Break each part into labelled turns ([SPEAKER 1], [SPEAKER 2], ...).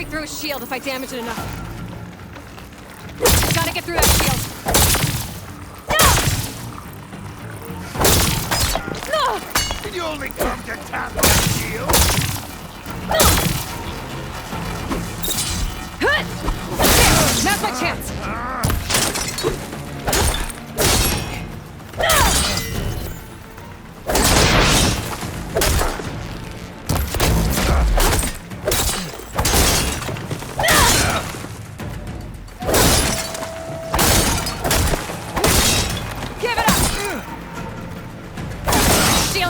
[SPEAKER 1] break through his shield if I damage it enough. Gotta get through that shield. No!
[SPEAKER 2] Did you only come to tap that shield?
[SPEAKER 1] There! Now's my chance!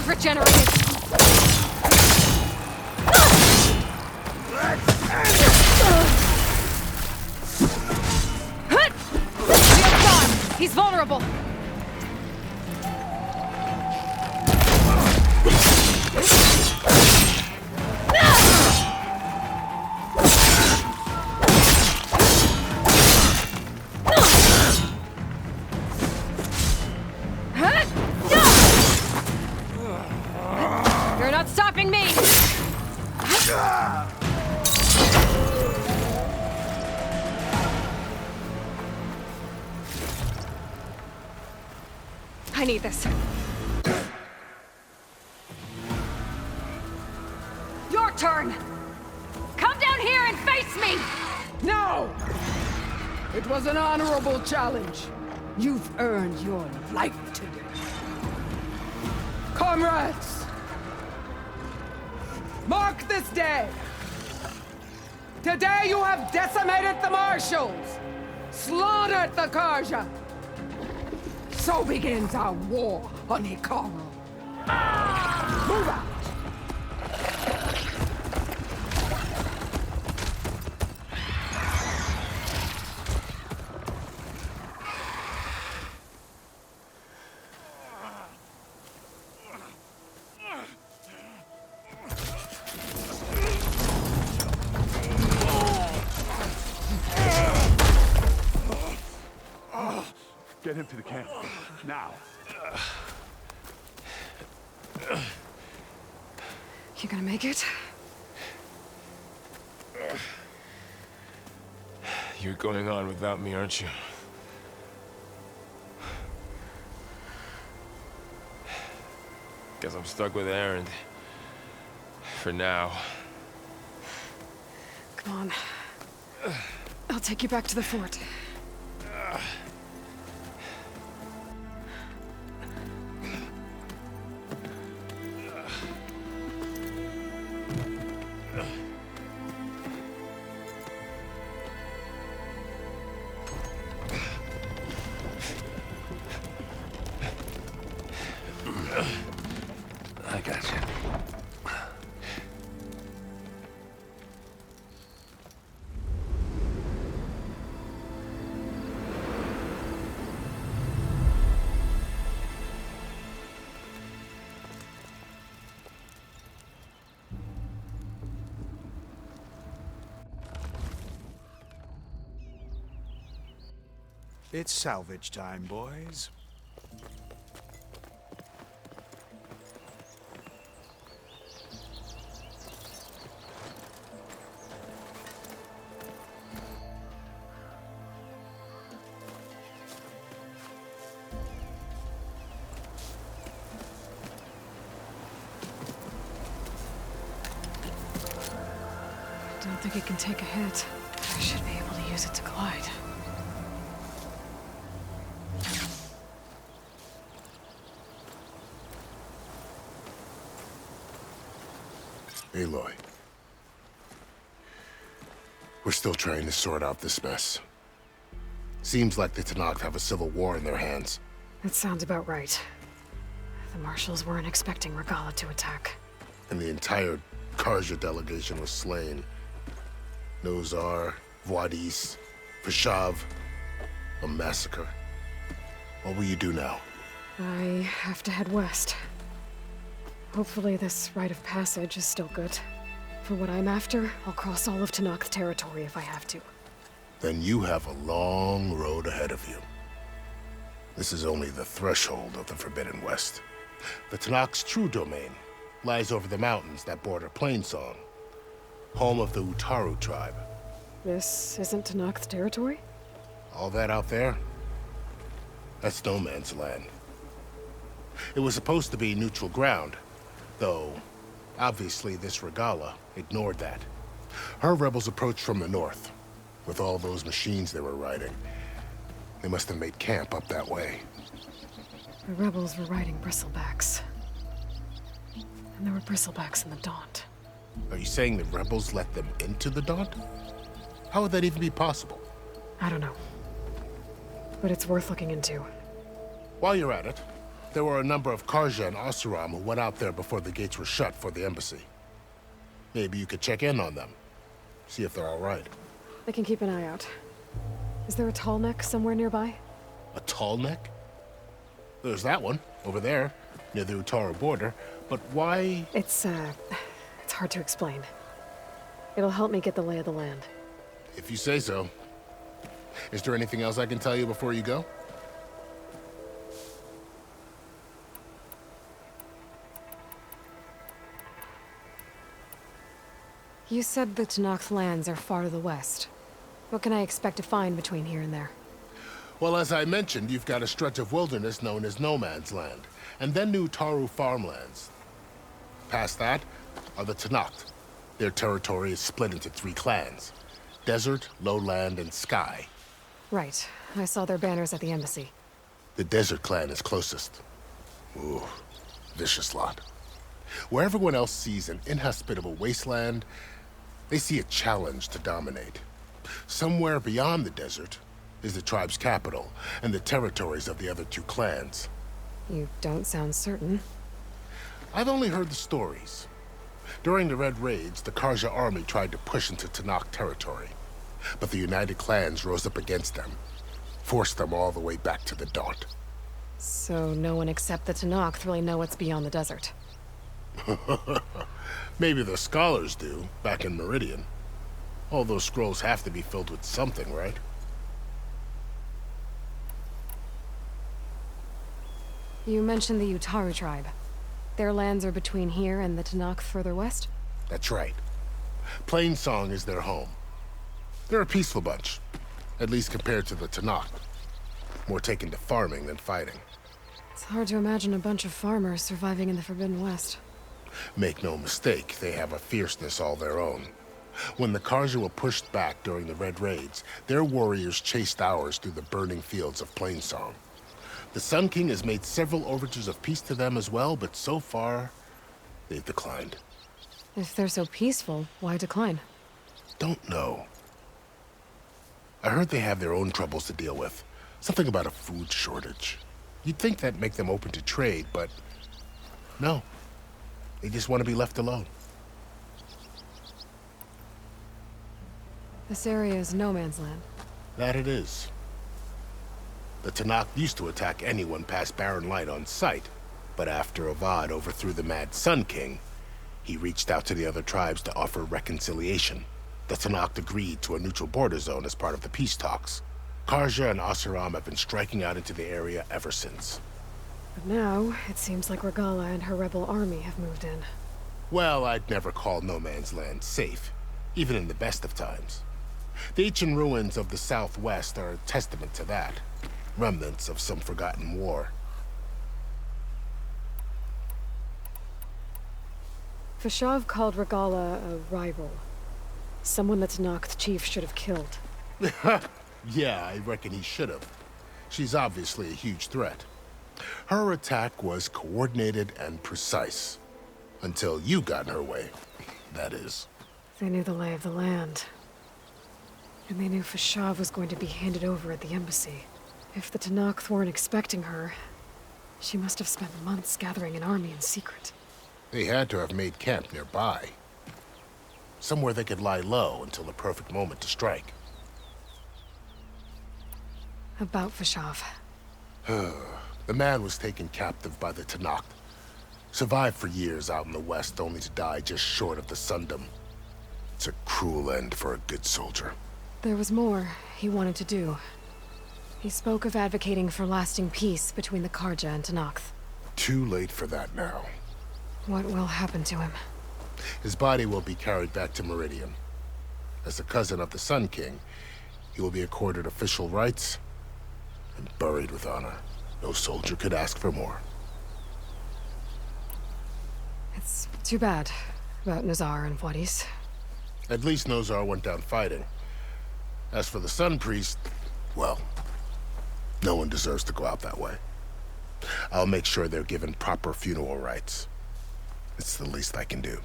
[SPEAKER 1] Regenerated. Shield's gone. He's vulnerable. You're not stopping me! I need this. Your turn! Come down here and face me!
[SPEAKER 3] No! It was an honorable challenge. You've earned your life today. Comrades! Mark this day! Today you have decimated the Marshals! Slaughtered the Karja! So begins our war on Hikaru. Move out!
[SPEAKER 2] Get him to the camp. Now.
[SPEAKER 1] You gonna make it?
[SPEAKER 4] You're going on without me, aren't you? Guess I'm stuck with Aaron. For now.
[SPEAKER 1] Come on. I'll take you back to the fort.
[SPEAKER 4] I got you.
[SPEAKER 2] It's salvage time, boys.
[SPEAKER 1] Don't think it can take a hit. I should be able to use it to glide.
[SPEAKER 5] Aloy. We're still trying to sort out this mess. Seems like the Tenakth have a civil war in their hands.
[SPEAKER 1] That sounds about right. The Marshals weren't expecting Regalla to attack.
[SPEAKER 5] And the entire Karja delegation was slain. Nozar, Voidis, Vashav. A massacre. What will you do now?
[SPEAKER 1] I have to head west. Hopefully this rite of passage is still good. For what I'm after, I'll cross all of Tenakth territory if I have to.
[SPEAKER 5] Then you have a long road ahead of you. This is only the threshold of the Forbidden West. The Tenakth's true domain lies over the mountains that border Plainsong. home of the Utaru tribe.
[SPEAKER 1] This isn't Tenakth territory?
[SPEAKER 5] All that out there? That's no man's land. It was supposed to be neutral ground, though obviously this Regalla ignored that. Her rebels approached from the north, with all those machines they were riding. They must have made camp up that way.
[SPEAKER 1] The rebels were riding bristlebacks. And there were bristlebacks in the Daunt.
[SPEAKER 5] Are you saying the rebels let them into the Daunt? How would that even be possible?
[SPEAKER 1] I don't know. But it's worth looking into.
[SPEAKER 5] While you're at it, there were a number of Karja and Oseram who went out there before the gates were shut for the embassy. Maybe you could check in on them. See if they're all right.
[SPEAKER 1] I can keep an eye out. Is there a tall neck somewhere nearby?
[SPEAKER 5] A tall neck? There's that one, over there, near the Utaru border. But why?
[SPEAKER 1] It's hard to explain. It'll help me get the lay of the land.
[SPEAKER 5] If you say so. Is there anything else I can tell you before you go?
[SPEAKER 1] You said the Tenakth lands are far to the west. What can I expect to find between here and there?
[SPEAKER 5] Well, as I mentioned, you've got a stretch of wilderness known as No Man's Land, and then the Utaru farmlands. Past that are the Tenakth. Their territory is split into 3 clans: Desert, Lowland, and Sky.
[SPEAKER 1] Right. I saw their banners at the embassy.
[SPEAKER 5] The Desert clan is closest. Ooh, vicious lot. Where everyone else sees an inhospitable wasteland, they see a challenge to dominate. Somewhere beyond the desert is the tribe's capital and the territories of the other 2 clans.
[SPEAKER 1] You don't sound certain.
[SPEAKER 5] I've only heard the stories. During the Red Raids, the Karja army tried to push into Tenakth territory, but the united clans rose up against them, forced them all the way back to the Daunt.
[SPEAKER 1] So no one except the Tenakth really know what's beyond the desert.
[SPEAKER 5] Maybe the scholars do, back in Meridian. All those scrolls have to be filled with something, right?
[SPEAKER 1] You mentioned the Utaru tribe. Their lands are between here and the Tenakth further west?
[SPEAKER 5] That's right. Plainsong is their home. They're a peaceful bunch, at least compared to the Tenakth. More taken to farming than fighting.
[SPEAKER 1] It's hard to imagine a bunch of farmers surviving in the Forbidden West.
[SPEAKER 5] Make no mistake, they have a fierceness all their own. When the Karja were pushed back during the Red Raids, their warriors chased ours through the burning fields of Plainsong. The Sun King has made several overtures of peace to them as well, but so far, they've declined.
[SPEAKER 1] If they're so peaceful, why decline?
[SPEAKER 5] Don't know. I heard they have their own troubles to deal with. Something about a food shortage. You'd think that'd make them open to trade, but no. They just want to be left alone.
[SPEAKER 1] This area is no man's land.
[SPEAKER 5] That it is. The Tenakth used to attack anyone past Barren Light on sight, but after Avad overthrew the Mad Sun King, he reached out to the other tribes to offer reconciliation. The Tenakth agreed to a neutral border zone as part of the peace talks. Karja and Oseram have been striking out into the area ever since.
[SPEAKER 1] But now, it seems like Regalla and her rebel army have moved in.
[SPEAKER 5] Well, I'd never call No Man's Land safe, even in the best of times. The ancient ruins of the Southwest are a testament to that. Remnants of some forgotten war.
[SPEAKER 1] Fashav called Regalla a rival. Someone the Tenakth chief should have killed.
[SPEAKER 5] Yeah, I reckon he should have. She's obviously a huge threat. Her attack was coordinated and precise. Until you got in her way, that is.
[SPEAKER 1] They knew the lay of the land. And they knew Fashav was going to be handed over at the embassy. If the Tenakth weren't expecting her, she must have spent months gathering an army in secret.
[SPEAKER 5] They had to have made camp nearby. Somewhere they could lie low until the perfect moment to strike.
[SPEAKER 1] About Fashav.
[SPEAKER 5] The man was taken captive by the Tenakth. Survived for years out in the west, only to die just short of the Sundom. It's a cruel end for a good soldier.
[SPEAKER 1] There was more he wanted to do. He spoke of advocating for lasting peace between the Karja and Tenakth.
[SPEAKER 5] Too late for that now.
[SPEAKER 1] What will happen to him?
[SPEAKER 5] His body will be carried back to Meridian. As a cousin of the Sun King, he will be accorded official rights and buried with honor. No soldier could ask for more.
[SPEAKER 1] It's too bad about Nazar and Wadis.
[SPEAKER 5] At least Nozar went down fighting. As for the Sun Priest, well, no one deserves to go out that way. I'll make sure they're given proper funeral rites. It's the least I can do.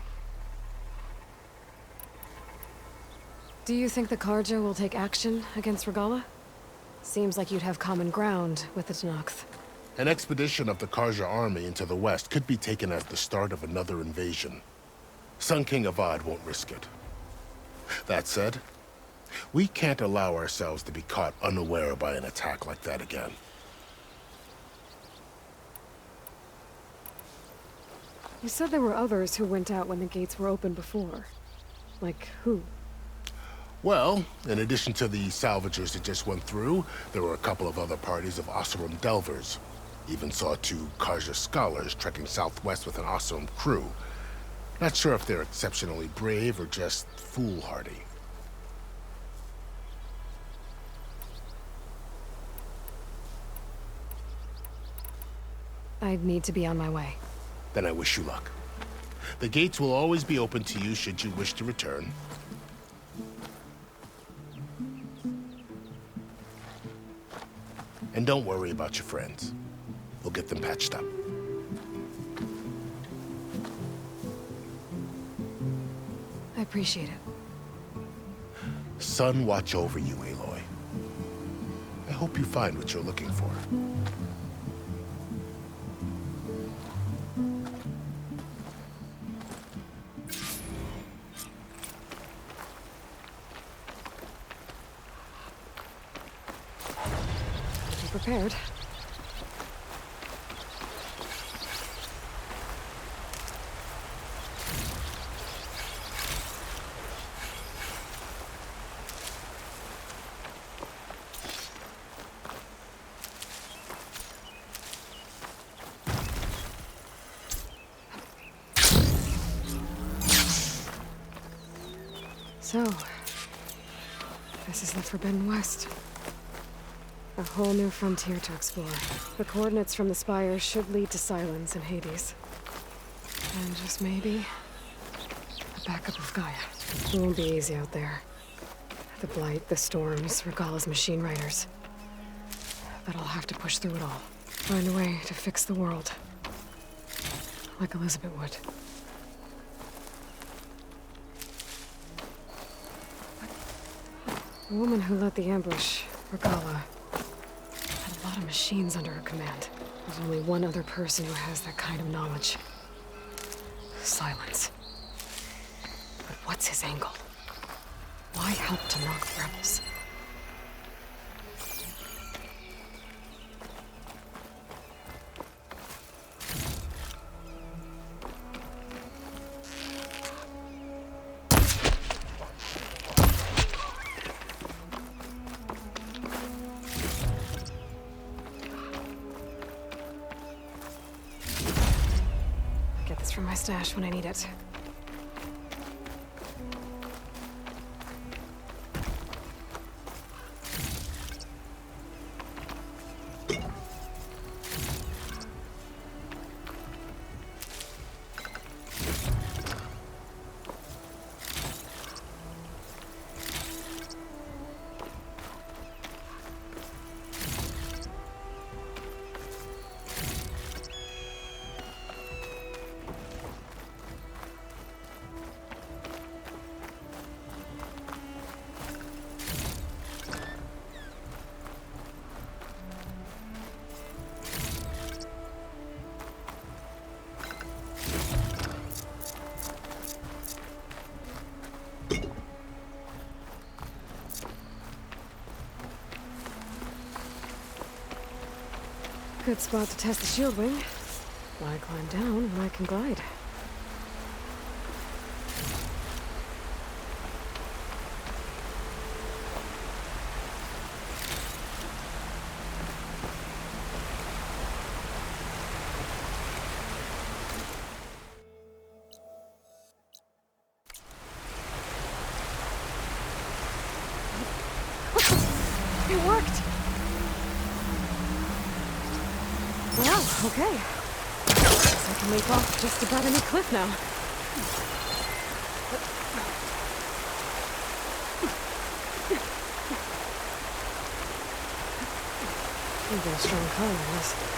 [SPEAKER 1] Do you think the Karja will take action against Regalla? Seems like you'd have common ground with the Tenakth.
[SPEAKER 5] An expedition of the Karja army into the west could be taken as the start of another invasion. Sun King Avad won't risk it. That said, we can't allow ourselves to be caught unaware by an attack like that again.
[SPEAKER 1] You said there were others who went out when the gates were open before. Like who?
[SPEAKER 5] Well, in addition to the salvagers that just went through, there were a couple of other parties of Oseram delvers. Even saw 2 Karja scholars trekking southwest with an Oseram crew. Not sure if they're exceptionally brave or just foolhardy.
[SPEAKER 1] I'd need to be on my way.
[SPEAKER 5] Then I wish you luck. The gates will always be open to you should you wish to return. And don't worry about your friends. We'll get them patched up.
[SPEAKER 1] I appreciate it.
[SPEAKER 5] Sun watch over you, Aloy. I hope you find what you're looking for.
[SPEAKER 1] Be prepared. So, this is the Forbidden West. A whole new frontier to explore. The coordinates from the spire should lead to Sylens and Hades. And just maybe, a backup of Gaia. It won't be easy out there. The Blight, the Storms, Regalla's machine riders. But I'll have to push through it all. Find a way to fix the world. Like Elizabeth would. The woman who led the ambush, Regalla, had a lot of machines under her command. There's only one other person who has that kind of knowledge. Sylens. But what's his angle? Why help to knock the rebels? Get this from my stash when I need it. Good spot to test the shield wing. Why climb down when I can glide? Okay. Guess I can leap off just about any cliff now. You get a strong color in this.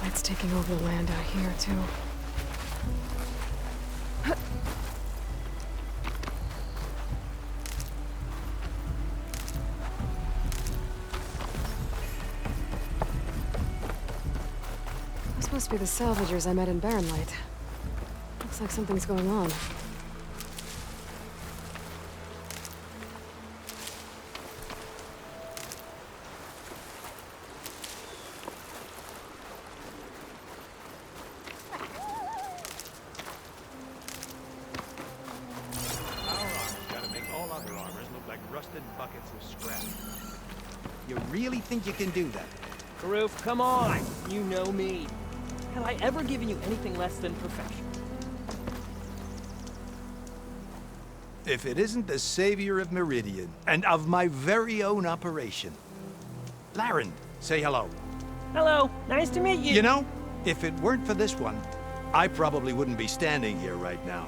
[SPEAKER 1] It's taking over the land out here, too. Those must be the salvagers I met in Barren Light. Looks like something's going on.
[SPEAKER 2] You really think you can do that?
[SPEAKER 6] Karoof, come on! You know me. Have I ever given you anything less than perfection?
[SPEAKER 2] If it isn't the savior of Meridian, and of my very own operation. Laren, say hello.
[SPEAKER 6] Hello, nice to meet you.
[SPEAKER 2] You know, if it weren't for this one, I probably wouldn't be standing here right now.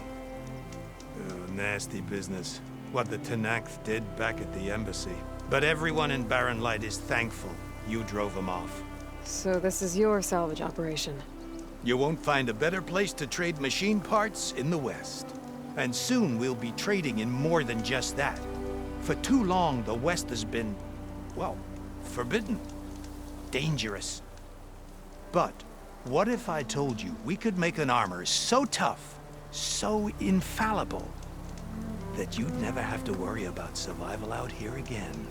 [SPEAKER 2] Oh, nasty business. What the Tenakth did back at the embassy. But everyone in Barren Light is thankful you drove them off.
[SPEAKER 1] So this is your salvage operation?
[SPEAKER 2] You won't find a better place to trade machine parts in the West. And soon we'll be trading in more than just that. For too long, the West has been, well, forbidden. Dangerous. But what if I told you we could make an armor so tough, so infallible, that you'd never have to worry about survival out here again?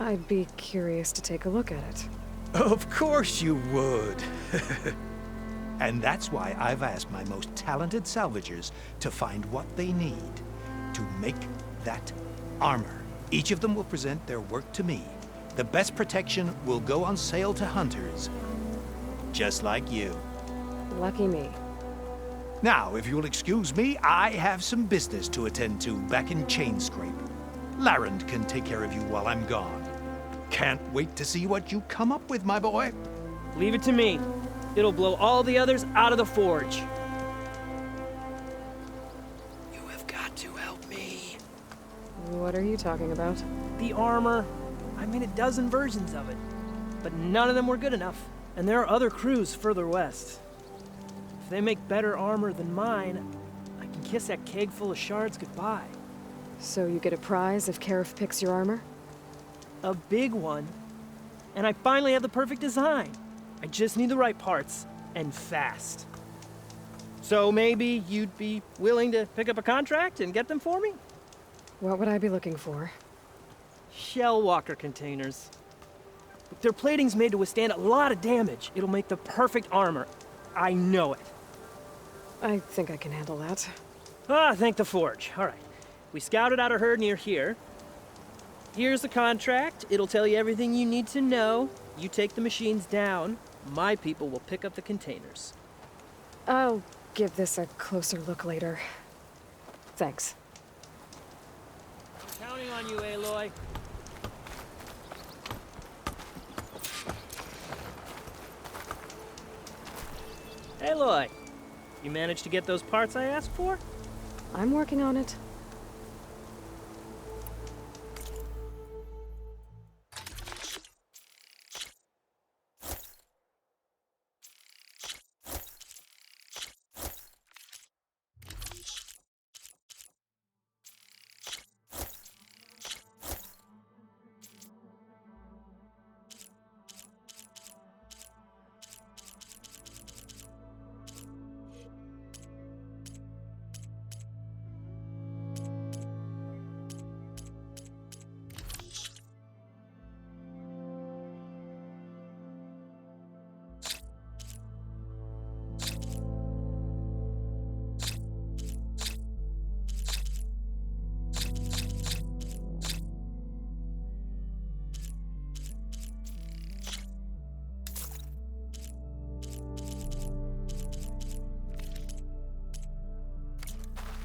[SPEAKER 1] I'd be curious to take a look at it.
[SPEAKER 2] Of course you would. And that's why I've asked my most talented salvagers to find what they need to make that armor. Each of them will present their work to me. The best protection will go on sale to hunters, just like you.
[SPEAKER 1] Lucky me.
[SPEAKER 2] Now, if you'll excuse me, I have some business to attend to back in Chainscrape. Laren can take care of you while I'm gone. Can't wait to see what you come up with, my boy.
[SPEAKER 6] Leave it to me. It'll blow all the others out of the forge. You have got to help me.
[SPEAKER 1] What are you talking about?
[SPEAKER 6] The armor. I made a dozen versions of it, but none of them were good enough. And there are other crews further west. If they make better armor than mine, I can kiss that keg full of shards goodbye.
[SPEAKER 1] So you get a prize if Karif picks your armor?
[SPEAKER 6] A big one. And I finally have the perfect design. I just need the right parts, and fast. So maybe you'd be willing to pick up a contract and get them for me?
[SPEAKER 1] What would I be looking for?
[SPEAKER 6] Shell walker containers. Their plating's made to withstand a lot of damage. It'll make the perfect armor. I know it.
[SPEAKER 1] I think I can handle that.
[SPEAKER 6] Ah, thank the forge. All right. We scouted out a herd near here. Here's the contract. It'll tell you everything you need to know. You take the machines down. My people will pick up the containers.
[SPEAKER 1] I'll give this a closer look later. Thanks.
[SPEAKER 6] Counting on you, Aloy. Aloy, you managed to get those parts I asked for?
[SPEAKER 1] I'm working on it.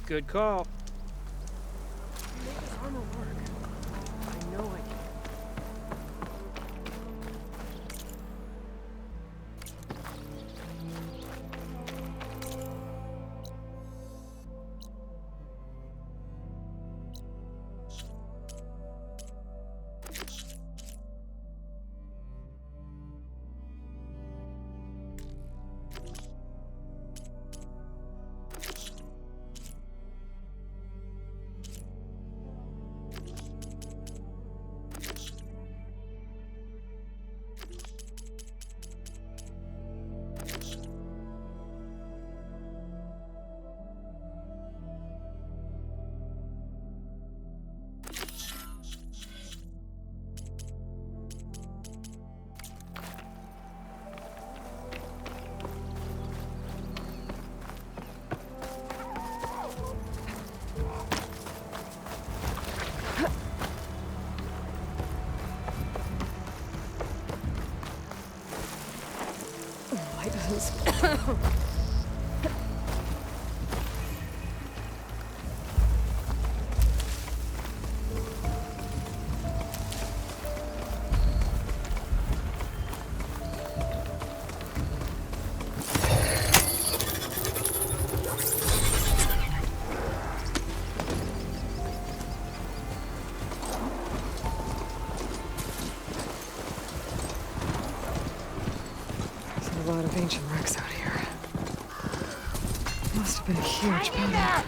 [SPEAKER 6] Good call. Make this armor work. I know I can.
[SPEAKER 1] light is. A lot of ancient wrecks out here. Must have been a huge battle.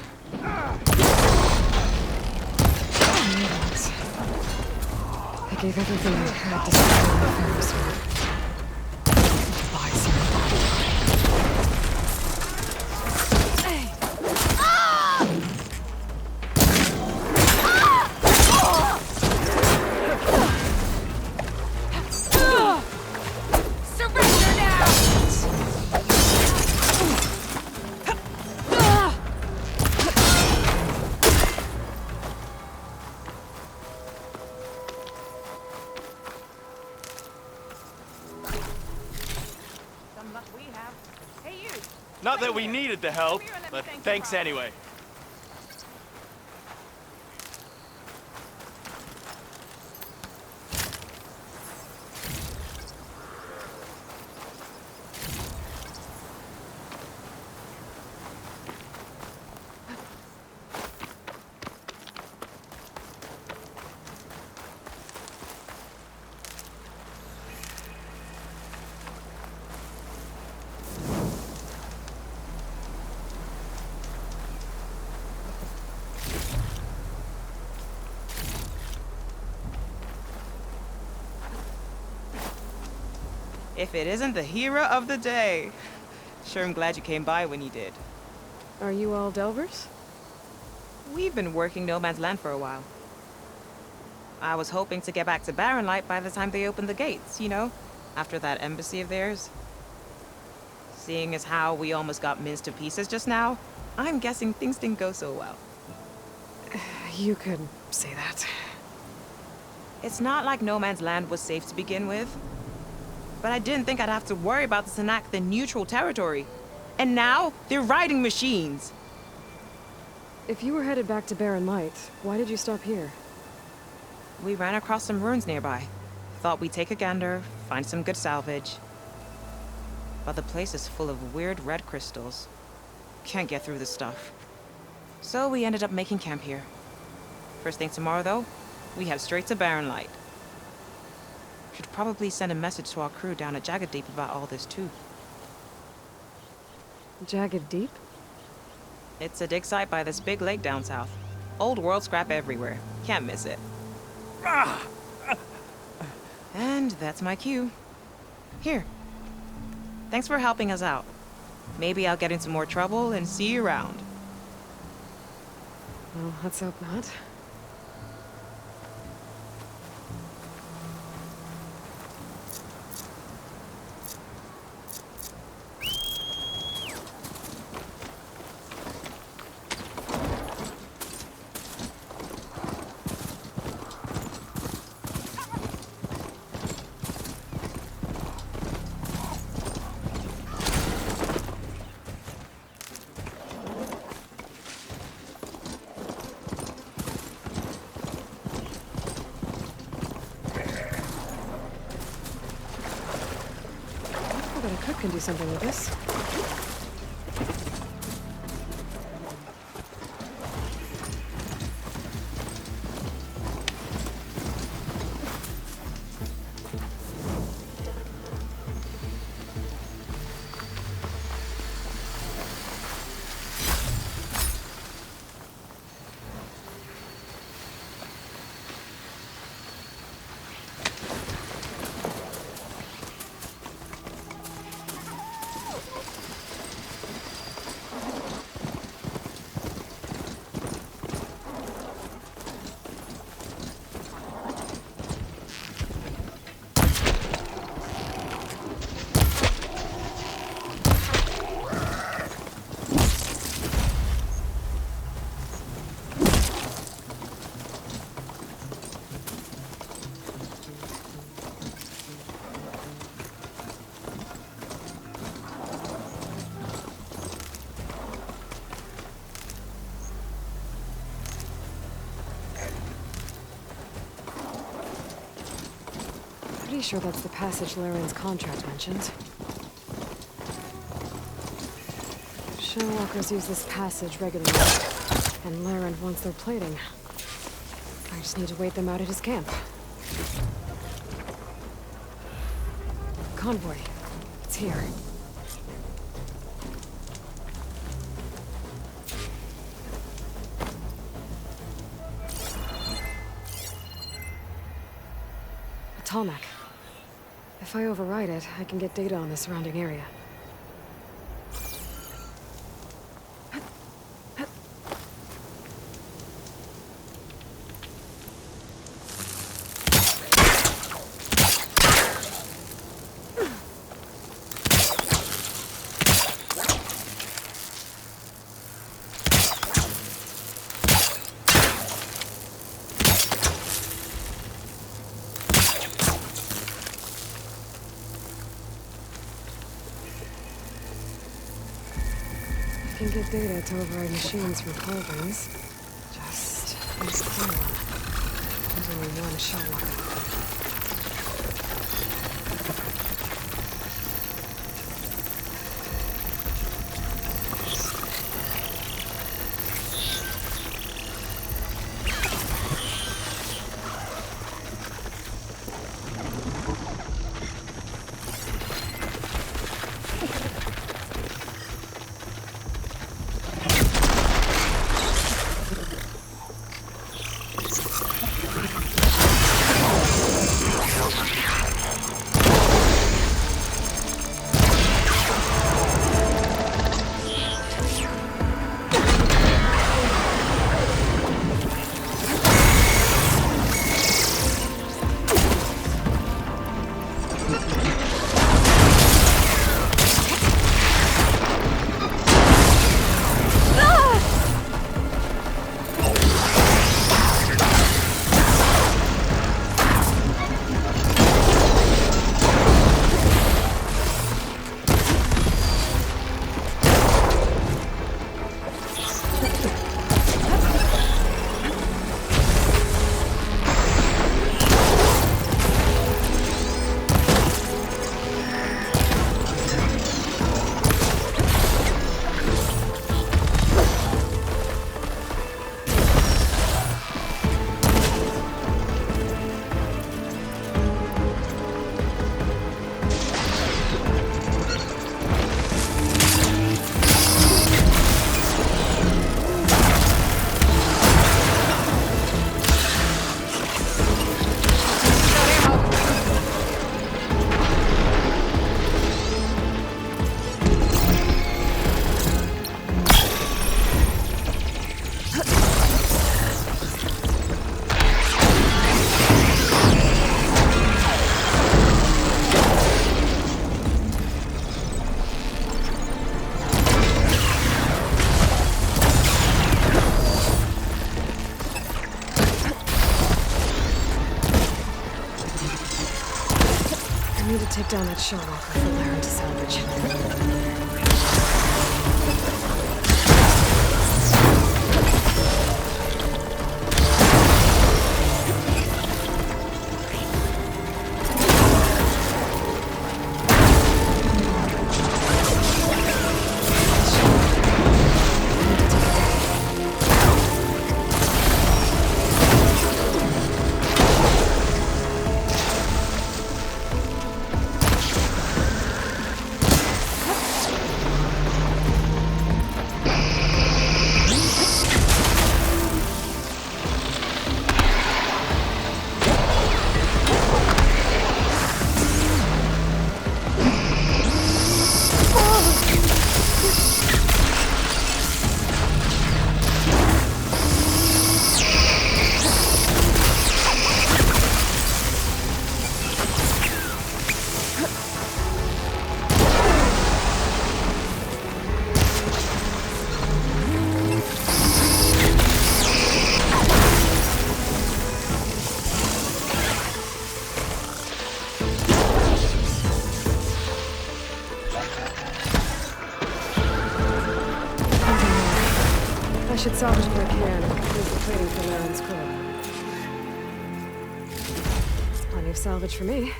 [SPEAKER 1] Mutants. They gave everything they had to save the Ferris wheel. Buy some.
[SPEAKER 7] Not that we needed the help, but thanks anyway.
[SPEAKER 8] If it isn't the hero of the day. Sure, I'm glad you came by when you did.
[SPEAKER 1] Are you all Delvers?
[SPEAKER 8] We've been working No Man's Land for a while. I was hoping to get back to Barren Light by the time they opened the gates, you know? After that embassy of theirs. Seeing as how we almost got minced to pieces just now, I'm guessing things didn't go so well.
[SPEAKER 1] You could say that.
[SPEAKER 8] It's not like No Man's Land was safe to begin with. But I didn't think I'd have to worry about the Tanakh in neutral territory. And now, they're riding machines.
[SPEAKER 1] If you were headed back to Barren Light, why did you stop here?
[SPEAKER 8] We ran across some ruins nearby. Thought we'd take a gander, find some good salvage. But the place is full of weird red crystals. Can't get through the stuff. So we ended up making camp here. First thing tomorrow, though, we head straight to Barren Light. Should probably send a message to our crew down at Jagged Deep about all this, too.
[SPEAKER 1] Jagged Deep?
[SPEAKER 8] It's a dig site by this big lake down south. Old world scrap everywhere. Can't miss it. And that's my cue. Here. Thanks for helping us out. Maybe I'll get into more trouble and see you around.
[SPEAKER 1] Well, let's hope not. I cook can do something with this. sure that's the passage Laren's contract mentioned. Shellwalkers use this passage regularly, and Laren wants their plating. I just need to wait them out at his camp. Convoy. It's here. A Talmach. If I override it, I can get data on the surrounding area. I can get data to override machines from cauldrons. Just use the one. There's only one Shellwalker. Take down that Shellwalker for Laren to salvage. I should salvage what I can. Use the plating for Laren's crew. That's plenty of salvage for me.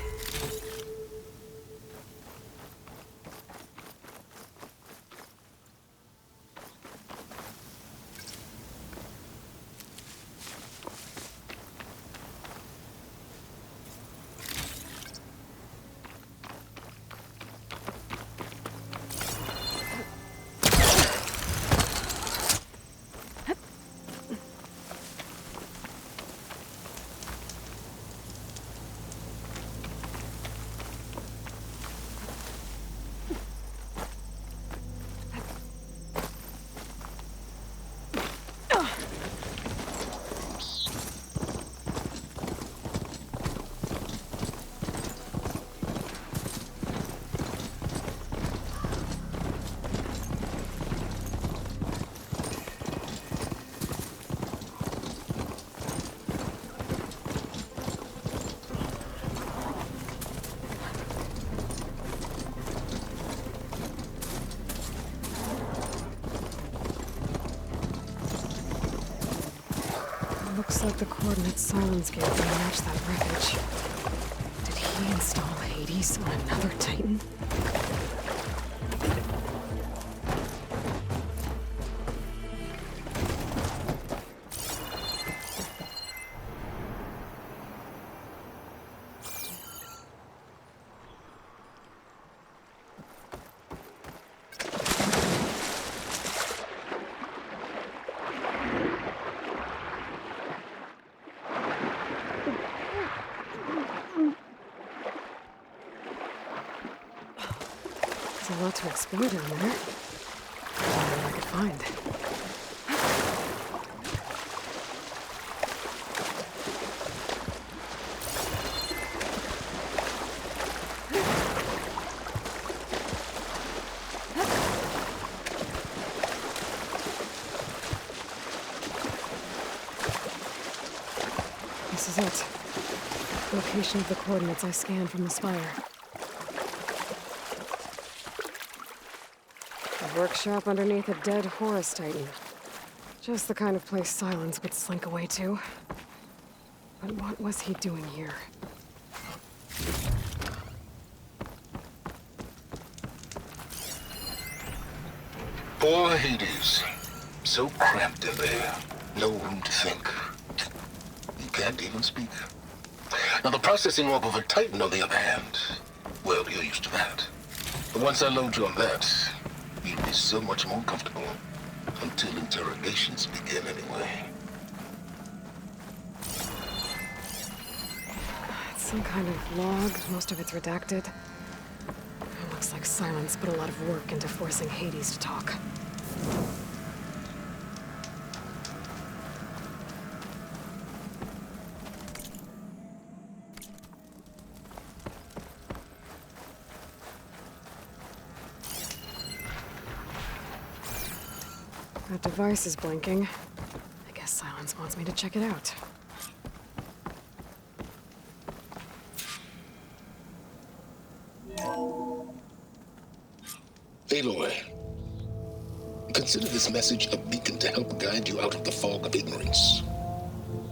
[SPEAKER 1] Looks like the coordinates Sylens gave me match that wreckage. Did he install Hades on another Titan? There's a lot to explore down there. I wonder what I could find. This is it. Location of the coordinates I scanned from the spire. A workshop underneath a dead Horus Titan. Just the kind of place Sylens would slink away to. But what was he doing here?
[SPEAKER 5] Poor Hades. So cramped in there. No room to think. You can't even speak. Now, the processing orb of a Titan, on the other hand, well, you're used to that. But once I load you on that, you'll be so much more comfortable. Until interrogations begin, anyway.
[SPEAKER 1] It's some kind of log. Most of it's redacted. It looks like Sylens put a lot of work into forcing Hades to talk. That device is blinking. I guess Sylens wants me to check it out.
[SPEAKER 5] Aloy, consider this message a beacon to help guide you out of the fog of ignorance.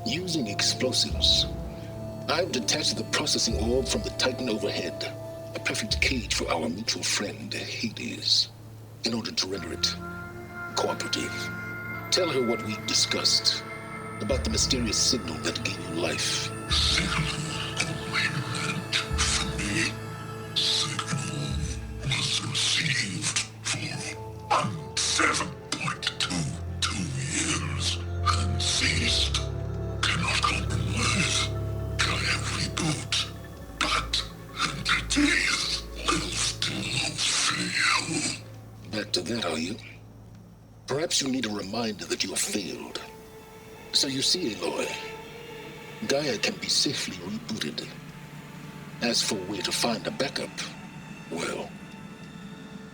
[SPEAKER 5] Using explosives, I've detached the processing orb from the Titan overhead, a perfect cage for our mutual friend, Hades, in order to render it cooperative. Tell her what we discussed about the mysterious signal that gave you life.
[SPEAKER 9] Signal only meant for me. Signal was received for 7.22 years and ceased. Cannot compromise. Can reboot. But entities will still fail.
[SPEAKER 5] Back to that, are you? Perhaps you need a reminder that you have failed. So you see, Aloy, Gaia can be safely rebooted. As for where to find a backup, well,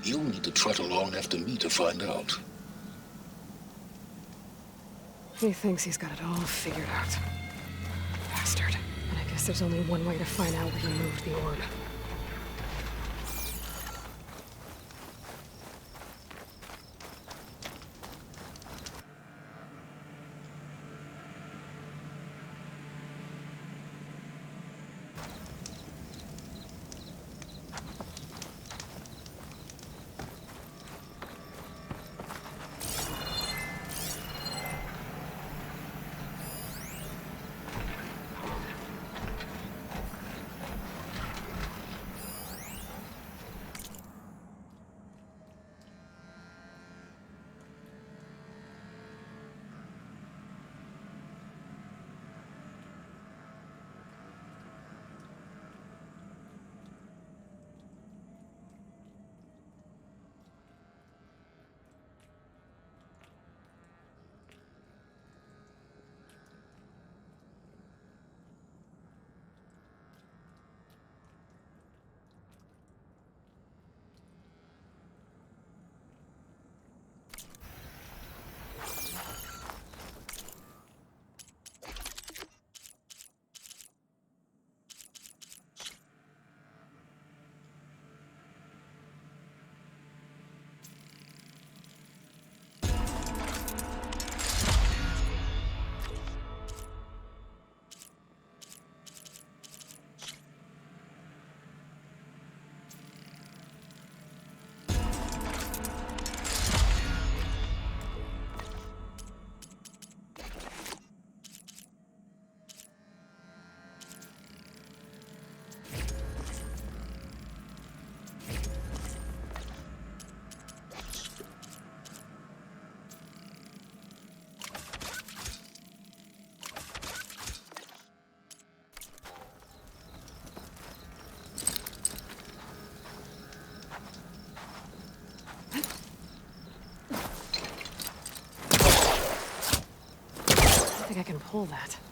[SPEAKER 5] you'll need to trot along after me to find out.
[SPEAKER 1] He thinks he's got it all figured out. Bastard. And I guess there's only one way to find out where he moved the orb. I can pull that.